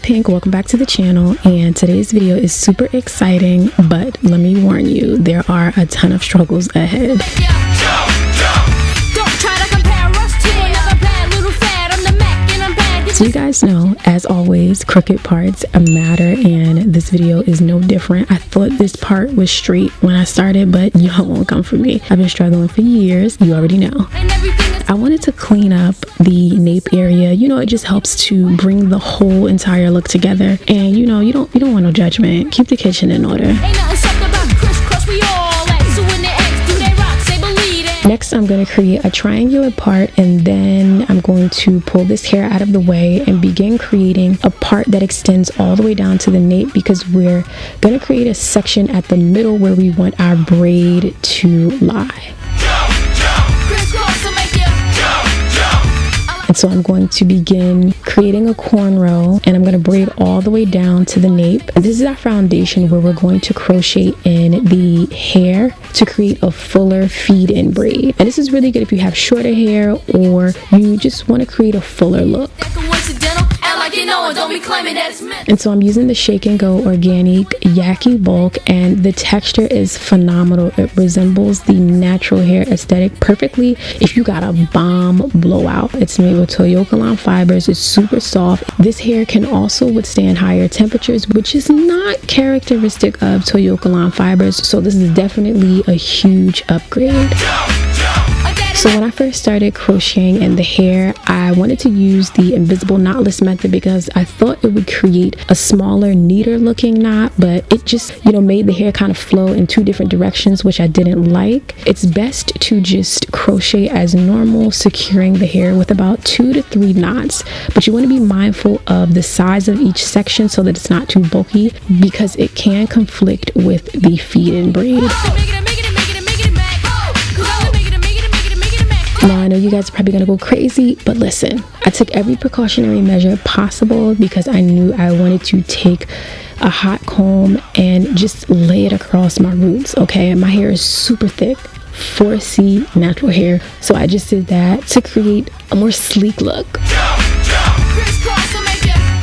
Tastepink, welcome back to the channel, and today's video is super exciting, but let me warn you, there are a ton of struggles ahead. So you guys know, as always, crooked parts matter, and this video is no different. I thought this part was straight when I started, but y'all won't come for me. I've been struggling for years, you already know. I wanted to clean up the nape area. You know, it just helps to bring the whole entire look together, and you know, you don't want no judgment. Keep the kitchen in order. Next, I'm going to create a triangular part, and then I'm going to pull this hair out of the way and begin creating a part that extends all the way down to the nape, because we're going to create a section at the middle where we want our braid to lie. And so I'm going to begin creating a cornrow, and I'm going to braid all the way down to the nape. And this is our foundation where we're going to crochet in the hair to create a fuller feed-in braid. And this is really good if you have shorter hair or you just want to create a fuller look. And so I'm using the Shake and Go Organique Yaky bulk, and the texture is phenomenal. It resembles the natural hair aesthetic perfectly if you got a bomb blowout. It's made with Toyokalon fibers. It's super soft. This hair can also withstand higher temperatures, which is not characteristic of Toyokalon fibers, so this is definitely a huge upgrade. So when I first started crocheting in the hair, I wanted to use the invisible knotless method because I thought it would create a smaller, neater looking knot, but it just, you know, made the hair kind of flow in two different directions, which I didn't like. It's best to just crochet as normal, securing the hair with about 2 to 3 knots, but you want to be mindful of the size of each section so that it's not too bulky, because it can conflict with the feed-in braid. Now, I know you guys are probably gonna go crazy, but listen, I took every precautionary measure possible because I knew I wanted to take a hot comb and just lay it across my roots, okay? And my hair is super thick, 4C natural hair, so I just did that to create a more sleek look.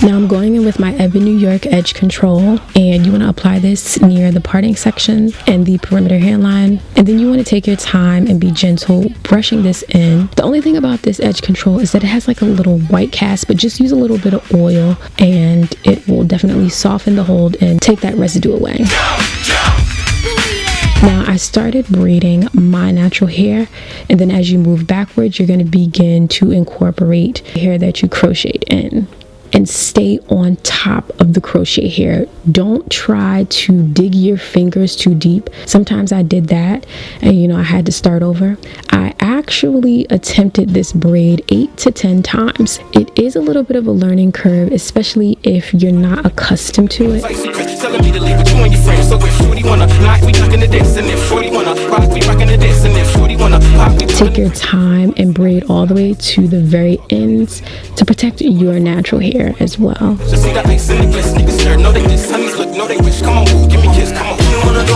Now I'm going in with my EBIN New York edge control, and you want to apply this near the parting section and the perimeter hairline, and then you want to take your time and be gentle brushing this in. The only thing about this edge control is that it has like a little white cast, but just use a little bit of oil and it will definitely soften the hold and take that residue away. Now I started braiding my natural hair, and then as you move backwards, you're going to begin to incorporate hair that you crocheted in. And stay on top of the crochet hair. Don't try to dig your fingers too deep. Sometimes I did that, and you know, I had to start over. I actually attempted this braid 8 to 10 times. It is a little bit of a learning curve, especially if you're not accustomed to it. Take your time and braid all the way to the very ends to protect your natural hair as well.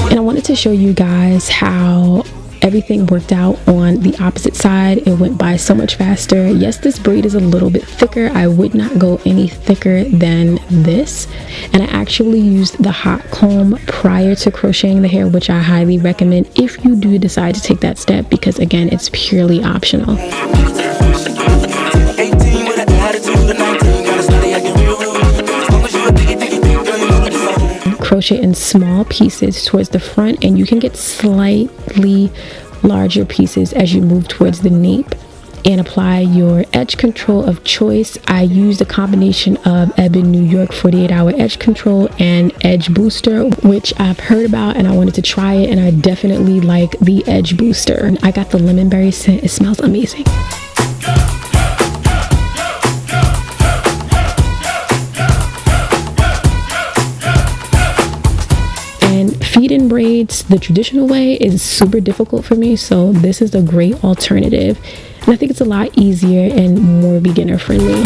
And I wanted to show you guys how everything worked out on the opposite side. It went by so much faster. Yes, this braid is a little bit thicker. I would not go any thicker than this, and I actually used the hot comb prior to crocheting the hair, which I highly recommend if you do decide to take that step, because again, it's purely optional. Crochet in small pieces towards the front, and you can get slightly larger pieces as you move towards the nape, and apply your edge control of choice. I used a combination of EBIN New York 48-hour edge control and edge booster, which I've heard about and I wanted to try it, and I definitely like the edge booster. I got the lemon berry scent. It smells amazing. Feed-in braids the traditional way is super difficult for me, so this is a great alternative, and I think it's a lot easier and more beginner friendly.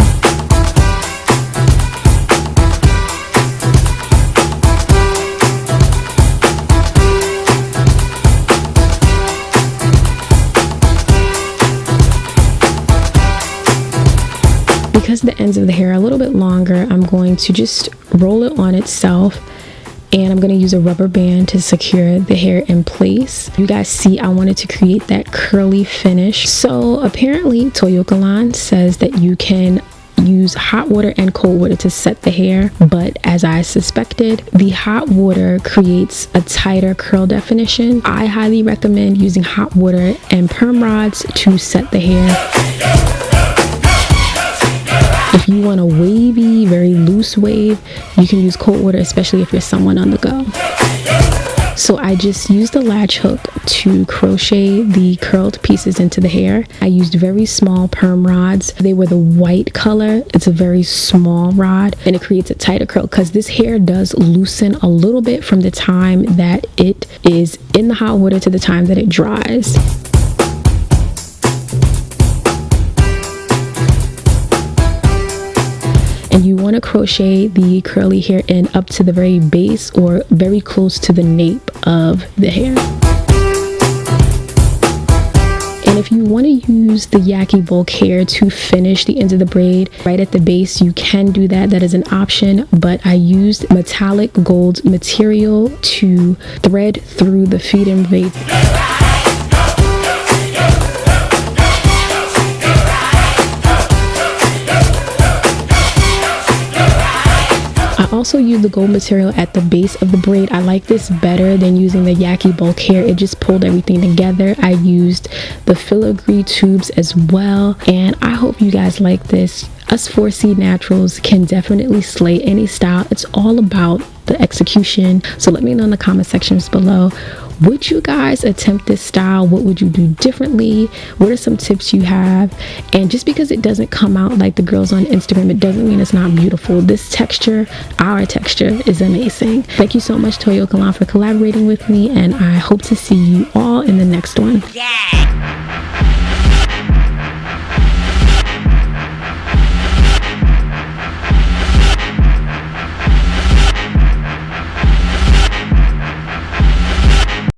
because the ends of the hair are a little bit longer, I'm going to just roll it on itself, and I'm going to use a rubber band to secure the hair in place. You guys see, I wanted to create that curly finish. So apparently Toyokalon says that you can use hot water and cold water to set the hair, but as I suspected, the hot water creates a tighter curl definition. I highly recommend using hot water and perm rods to set the hair. If you want a wavy, very loose wave, you can use cold water, especially if you're someone on the go. So I just used the latch hook to crochet the curled pieces into the hair. I used very small perm rods. They were the white color. It's a very small rod, and it creates a tighter curl because this hair does loosen a little bit from the time that it is in the hot water to the time that it dries. And you want to crochet the curly hair in up to the very base or very close to the nape of the hair. And if you want to use the Yaky bulk hair to finish the ends of the braid right at the base, you can do that. That is an option, but I used metallic gold material to thread through the feed-in braids. I also use the gold material at the base of the braid. I like this better than using the Yaky bulk hair. It just pulled everything together. I used the filigree tubes as well, and I hope you guys like this. Us 4C naturals can definitely slay any style. It's all about the execution. So let me know in the comment sections below, would you guys attempt this style? What would you do differently? What are some tips you have? And just because it doesn't come out like the girls on Instagram, it doesn't mean it's not beautiful. This texture, our texture, is amazing. Thank you so much, Toyokalon, for collaborating with me, and I hope to see you all in the next one. Yeah.